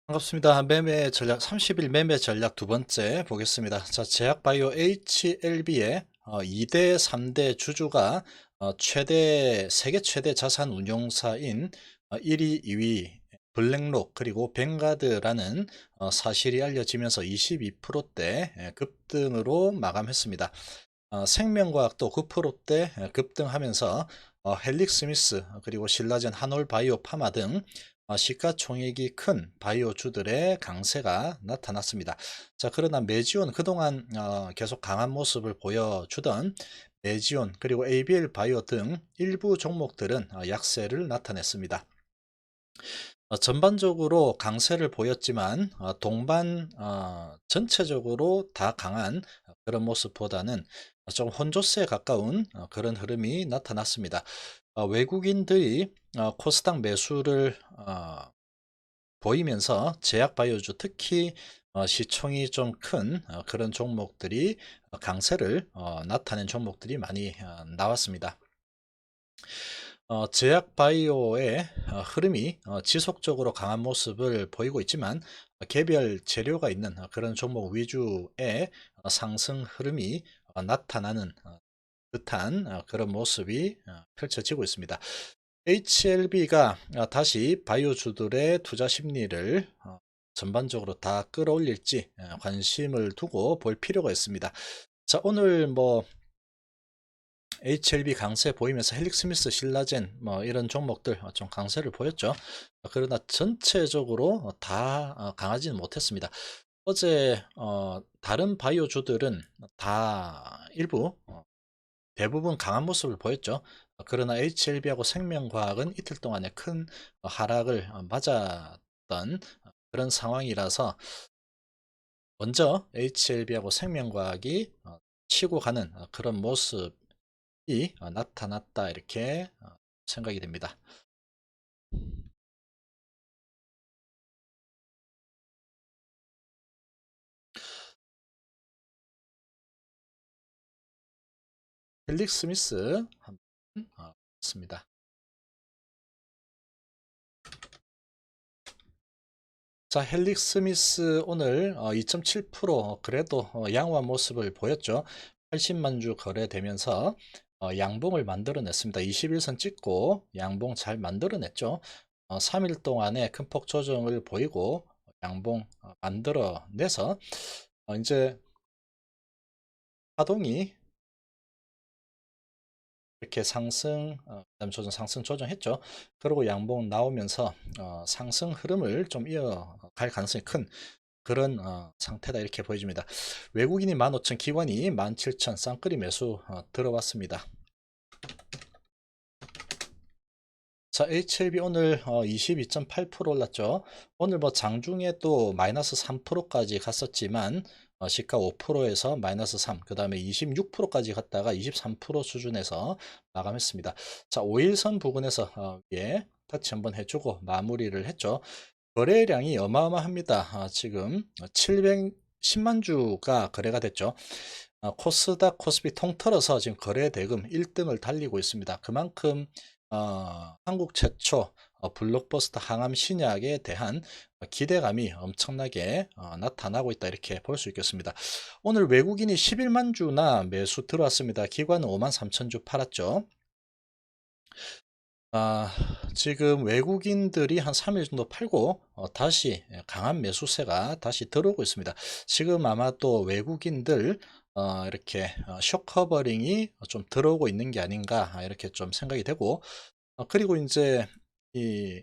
반갑습니다. 매매 전략 30일 매매 전략 두 번째 보겠습니다. 자, 제약바이오 HLB의 2대 3대 주주가 세계 최대 자산 운용사인 1위, 2위 블랙록 그리고 뱅가드라는 사실이 알려지면서 22%대 급등으로 마감했습니다. 생명과학도 9%대 급등하면서 헬릭스미스 그리고 신라젠, 한올바이오 파마 등 시가총액이 큰 바이오주들의 강세가 나타났습니다. 자, 그러나 메지온 그동안 계속 강한 모습을 보여주던 메지온 그리고 ABL 바이오 등 일부 종목들은 약세를 나타냈습니다. 전반적으로 강세를 보였지만 동반 전체적으로 다 강한 그런 모습보다는 좀 혼조세에 가까운 그런 흐름이 나타났습니다. 외국인들이 코스닥 매수를 보이면서 제약바이오주 특히 시총이 좀 큰 그런 종목들이 강세를 나타낸 종목들이 많이 나왔습니다. 제약바이오의 흐름이 지속적으로 강한 모습을 보이고 있지만 개별 재료가 있는 그런 종목 위주의 상승 흐름이 나타나는 듯한 그런 모습이 펼쳐지고 있습니다. HLB가 다시 바이오주들의 투자 심리를 전반적으로 다 끌어올릴지 관심을 두고 볼 필요가 있습니다. 자, 오늘 HLB 강세 보이면서 헬릭스미스, 신라젠 이런 종목들 좀 강세를 보였죠. 그러나 전체적으로 다 강하지는 못했습니다. 어제 다른 바이오주들은 다 일부 대부분 강한 모습을 보였죠. 그러나 HLB하고 생명과학은 이틀 동안에 큰 하락을 맞았던 그런 상황이라서 먼저 HLB하고 생명과학이 치고 가는 그런 모습이 나타났다 이렇게 생각이 됩니다. 헬릭 스미스 한번 봤습니다. 자, 헬릭 스미스 오늘 2.7% 그래도 양호한 모습을 보였죠. 80만 주 거래되면서 양봉을 만들어냈습니다. 21선 찍고 양봉 잘 만들어냈죠. 3일 동안에 큰 폭 조정을 보이고 양봉 만들어내서 이제 파동이 이렇게 그다음 상승 조정했죠. 그리고 양봉 나오면서 상승 흐름을 좀 이어갈 가능성이 큰 그런 상태다 이렇게 보여집니다. 외국인이 15,000, 기관이 17,000 쌍끌이 매수 들어왔습니다. 자, HLB 오늘 22.8% 올랐죠. 오늘 장중에 또 마이너스 3%까지 갔었지만 시가 5%에서 마이너스 3, 그 다음에 26%까지 갔다가 23% 수준에서 마감했습니다. 자, 5일선 부근에서 예, 터치 한번 해주고 마무리를 했죠. 거래량이 어마어마합니다. 지금 710만 주가 거래가 됐죠. 코스닥, 코스피 통틀어서 지금 거래 대금 1등을 달리고 있습니다. 그만큼 한국 최초 블록버스터 항암 신약에 대한 기대감이 엄청나게 나타나고 있다 이렇게 볼 수 있겠습니다. 오늘 외국인이 11만 주나 매수 들어왔습니다. 기관은 5만 3천 주 팔았죠. 아, 지금 외국인들이 한 3일 정도 팔고 다시 강한 매수세가 다시 들어오고 있습니다. 지금 아마 또 외국인들 이렇게 숏커버링이 좀 들어오고 있는 게 아닌가 이렇게 좀 생각이 되고 그리고 이제 이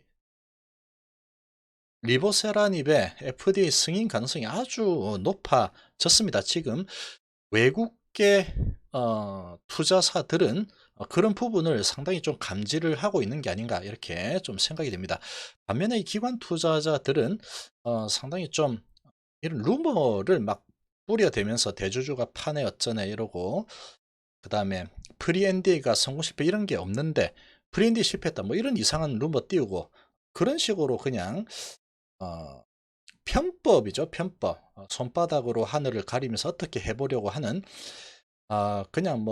리보세라닙의 FDA 승인 가능성이 아주 높아졌습니다. 지금 외국계 투자사들은 그런 부분을 상당히 좀 감지를 하고 있는 게 아닌가 이렇게 좀 생각이 됩니다. 반면에 이 기관 투자자들은 상당히 좀 이런 루머를 막 뿌려대면서 대주주가 파네 어쩌네 이러고 그 다음에 프리 NDA가 성공 실패 이런 게 없는데 프리 NDA 실패했다 뭐 이런 이상한 루머 띄우고 그런 식으로 그냥 어, 편법이죠, 편법. 손바닥으로 하늘을 가리면서 어떻게 해보려고 하는 그냥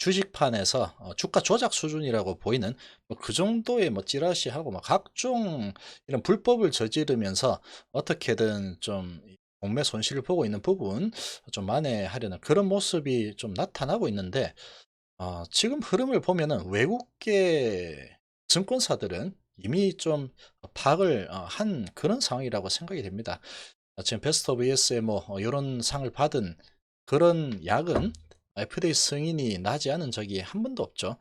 주식판에서 주가 조작 수준이라고 보이는 뭐 그 정도의 뭐 찌라시하고 뭐 각종 이런 불법을 저지르면서 어떻게든 좀 공매 손실을 보고 있는 부분 좀 만회하려는 그런 모습이 좀 나타나고 있는데, 지금 흐름을 보면은 외국계 증권사들은 이미 좀 파악을 한 그런 상황이라고 생각이 됩니다. 지금 베스트 오브 ES의 뭐 이런 상을 받은 그런 약은 FDA 승인이 나지 않은 적이 한 번도 없죠.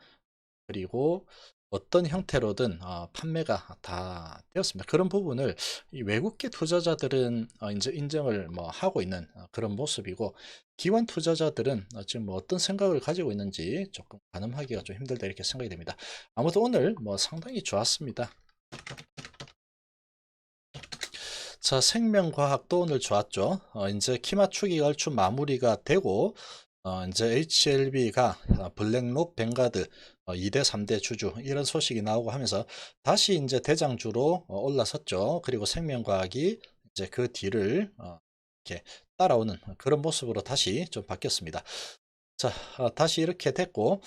그리고 어떤 형태로든 판매가 다 되었습니다. 그런 부분을 이 외국계 투자자들은 이제 인정을 뭐 하고 있는 그런 모습이고, 기관 투자자들은 지금 뭐 어떤 생각을 가지고 있는지 조금 가늠하기가 좀 힘들다 이렇게 생각이 됩니다. 아무튼 오늘 뭐 상당히 좋았습니다. 자, 생명과학도 오늘 좋았죠. 이제 키 맞추기가 얼추 마무리가 되고, 이제 HLB가 블랙록, 뱅가드 2대 3대 주주 이런 소식이 나오고 하면서 다시 이제 대장주로 올라섰죠. 그리고 생명과학이 이제 그 뒤를 이렇게 따라오는 그런 모습으로 다시 좀 바뀌었습니다. 자, 다시 이렇게 됐고,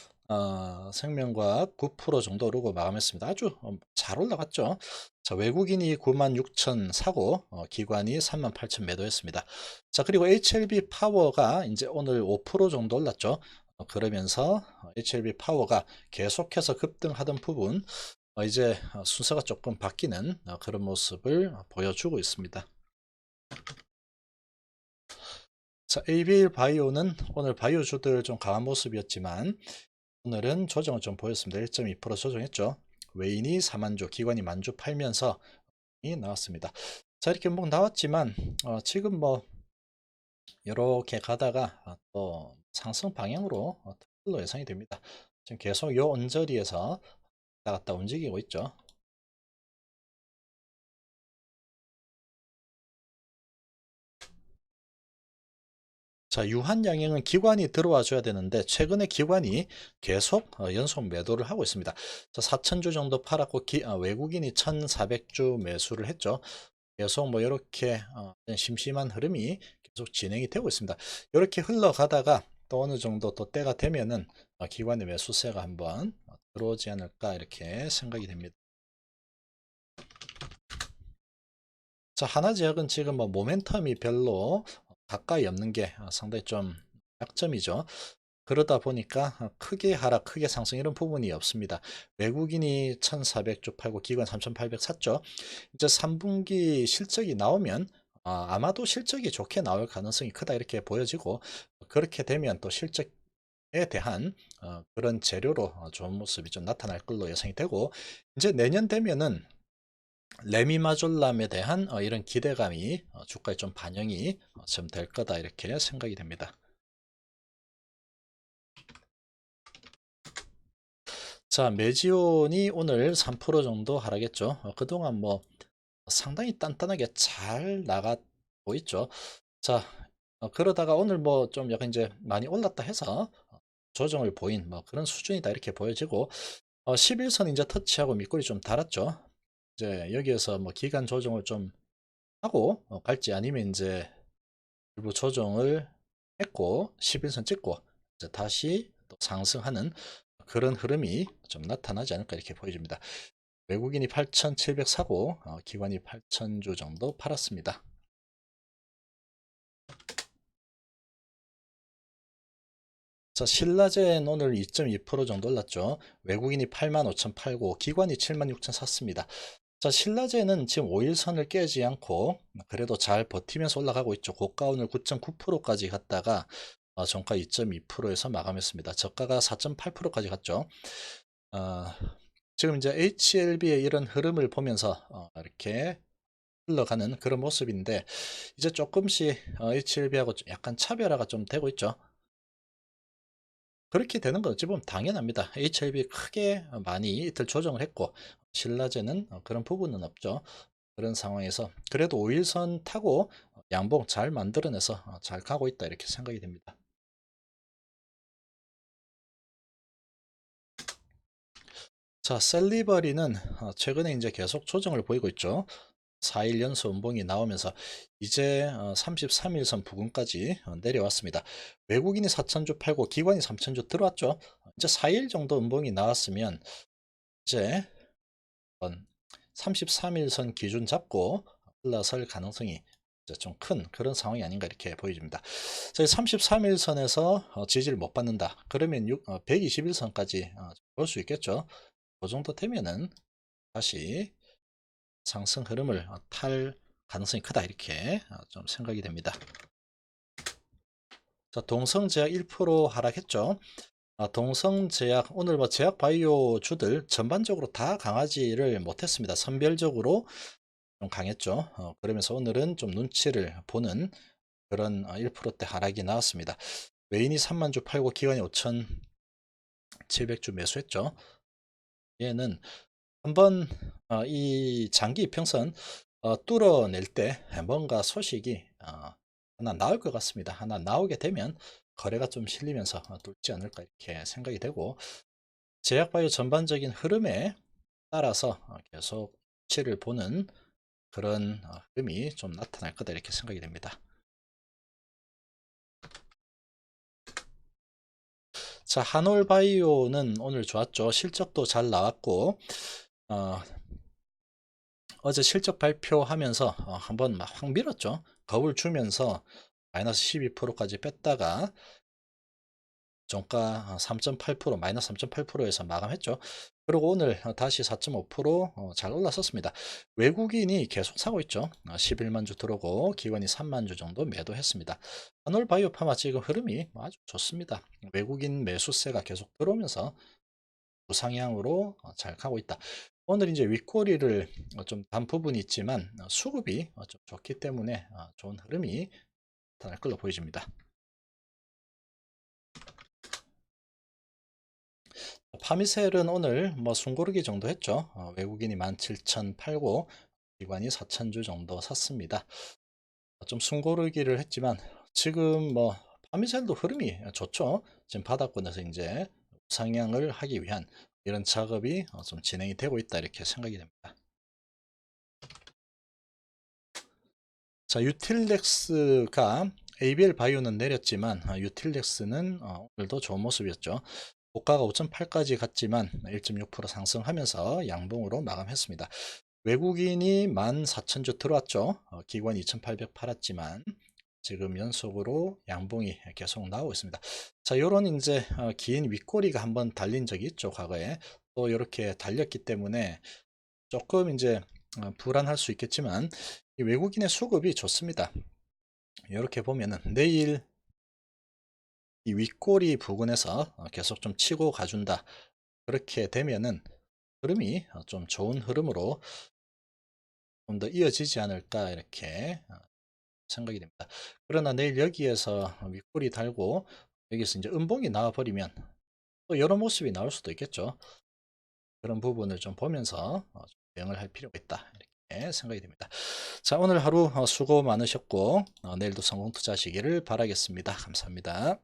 생명과학 9% 정도 오르고 마감했습니다. 아주 잘 올라갔죠. 자, 외국인이 96,000 사고, 기관이 38,000 매도했습니다. 자, 그리고 HLB 파워가 이제 오늘 5% 정도 올랐죠. 그러면서 HLB 파워가 계속해서 급등하던 부분, 이제 순서가 조금 바뀌는 그런 모습을 보여주고 있습니다. 자, ABL 바이오는 오늘 바이오주들 좀 강한 모습이었지만 오늘은 조정을 좀 보였습니다. 1.2% 조정했죠. 외인이 4만주, 기관이 만주 팔면서 이 나왔습니다. 자, 이렇게 뭐 나왔지만 지금 뭐 이렇게 가다가 또 상승 방향으로 틀로 예상이 됩니다. 지금 계속 요 언저리에서 왔다 갔다 움직이고 있죠. 자, 유한양행은 기관이 들어와 줘야 되는데 최근에 기관이 계속 연속 매도를 하고 있습니다. 자, 4,000주 정도 팔았고 외국인이 1,400주 매수를 했죠. 계속 뭐 이렇게 심심한 흐름이 계속 진행이 되고 있습니다. 이렇게 흘러가다가 또 어느 정도 또 때가 되면은 기관의 매수세가 한번 들어오지 않을까 이렇게 생각이 됩니다. 자, 하나제약은 지금 뭐 모멘텀이 별로 가까이 없는 게 상당히 좀 약점이죠. 그러다 보니까 크게 하락, 크게 상승 이런 부분이 없습니다. 외국인이 1,400주 팔고 기관 3,800 샀죠. 이제 3분기 실적이 나오면 아마도 실적이 좋게 나올 가능성이 크다 이렇게 보여지고, 그렇게 되면 또 실적에 대한 그런 재료로 좋은 모습이 좀 나타날 걸로 예상이 되고, 이제 내년 되면은 레미마졸람에 대한 이런 기대감이 주가에 좀 반영이 좀 될 거다 이렇게 생각이 됩니다. 자, 메지온이 오늘 3% 정도 하락했죠. 그동안 뭐 상당히 단단하게 잘 나가고 있죠. 자, 그러다가 오늘 뭐 좀 약간 이제 많이 올랐다 해서 조정을 보인 뭐 그런 수준이다 이렇게 보여지고, 11선 이제 터치하고 밑꼬리 좀 달았죠. 이제 여기에서 뭐 기간 조정을 좀 하고 갈지 아니면 이제 일부 조정을 했고 11선 찍고 이제 다시 또 상승하는 그런 흐름이 좀 나타나지 않을까 이렇게 보여집니다. 외국인이 8,700 사고 기관이 8,000주 정도 팔았습니다. 자, 신라젠 오늘 2.2% 정도 올랐죠. 외국인이 85,000 팔고 기관이 76,000 샀습니다. 자, 신라젠은 지금 5일선을 깨지 않고 그래도 잘 버티면서 올라가고 있죠. 고가 오늘 9.9%까지 갔다가 종가 2.2%에서 마감했습니다. 저가가 4.8%까지 갔죠. 어, 지금 이제 HLB의 이런 흐름을 보면서 이렇게 흘러가는 그런 모습인데, 이제 조금씩 HLB하고 약간 차별화가 좀 되고 있죠. 그렇게 되는 건 어찌 보면 당연합니다. HLB 크게 많이 이틀 조정을 했고 신라제는 그런 부분은 없죠. 그런 상황에서 그래도 5일선 타고 양봉 잘 만들어내서 잘 가고 있다 이렇게 생각이 됩니다. 자, 셀리버리는 최근에 이제 계속 조정을 보이고 있죠. 4일 연속 음봉이 나오면서 이제 33일선 부근까지 내려왔습니다. 외국인이 4천주 팔고 기관이 3천주 들어왔죠. 이제 4일 정도 음봉이 나왔으면 이제 33일선 기준 잡고 올라설 가능성이 좀 큰 그런 상황이 아닌가 이렇게 보여집니다. 저희 33일선에서 지지를 못 받는다. 그러면 121선까지 볼 수 있겠죠. 그 정도 되면은 다시 상승 흐름을 탈 가능성이 크다 이렇게 좀 생각이 됩니다. 자, 동성제약 1% 하락했죠. 동성제약 오늘 뭐 제약 바이오 주들 전반적으로 다 강하지를 못했습니다. 선별적으로 좀 강했죠. 그러면서 오늘은 좀 눈치를 보는 그런 1%대 하락이 나왔습니다. 외인이 3만주 팔고 기관이 5,700주 매수했죠. 얘는 한번 이 장기 이평선 뚫어낼 때 뭔가 소식이 하나 나올 것 같습니다. 하나 나오게 되면 거래가 좀 실리면서 뚫지 않을까 이렇게 생각이 되고, 제약바이오 전반적인 흐름에 따라서 계속 치를 보는 그런 흐름이 좀 나타날 거다 이렇게 생각이 됩니다. 자, 한올바이오는 오늘 좋았죠. 실적도 잘 나왔고 어제 실적 발표하면서 한번 막 확 밀었죠. 겁을 주면서 마이너스 12%까지 뺐다가 종가 3.8% 마이너스 3.8%에서 마감했죠. 그리고 오늘 다시 4.5%잘 올라섰습니다. 외국인이 계속 사고 있죠. 11만 주 들어오고 기관이 3만 주 정도 매도했습니다. 한올바이오파마 지금 흐름이 아주 좋습니다. 외국인 매수세가 계속 들어오면서 우상향으로 잘 가고 있다. 오늘 이제 윗꼬리를 좀 단 부분이 있지만 수급이 좀 좋기 때문에 좋은 흐름이 나타날 걸로 보여집니다. 파미셀은 오늘 뭐 숨고르기 정도 했죠. 외국인이 17,000 팔고 기관이 4,000주 정도 샀습니다. 좀 숨고르기를 했지만 지금 뭐 파미셀도 흐름이 좋죠. 지금 바닥권에서 이제 우상향을 하기 위한 이런 작업이 좀 진행이 되고 있다 이렇게 생각이 됩니다. 자, 유틸렉스가 ABL 바이오는 내렸지만 유틸렉스는 오늘도 좋은 모습이었죠. 고가가 5.8까지 갔지만 1.6% 상승하면서 양봉으로 마감했습니다. 외국인이 14,000주 들어왔죠. 기관 2,800 팔았지만 지금 연속으로 양봉이 계속 나오고 있습니다. 자, 요런 이제 긴 윗꼬리가 한번 달린 적이 있죠. 과거에 또 이렇게 달렸기 때문에 조금 이제 불안할 수 있겠지만 이 외국인의 수급이 좋습니다. 이렇게 보면은 내일 이 윗꼬리 부근에서 계속 좀 치고 가준다. 그렇게 되면은 흐름이 좀 좋은 흐름으로 좀 더 이어지지 않을까 이렇게 생각이 됩니다. 그러나 내일 여기에서 윗꼬리 달고 여기서 이제 음봉이 나와 버리면 또 여러 모습이 나올 수도 있겠죠. 그런 부분을 좀 보면서 대응을 할 필요가 있다 이렇게 생각이 됩니다. 자, 오늘 하루 수고 많으셨고 내일도 성공 투자하시기를 바라겠습니다. 감사합니다.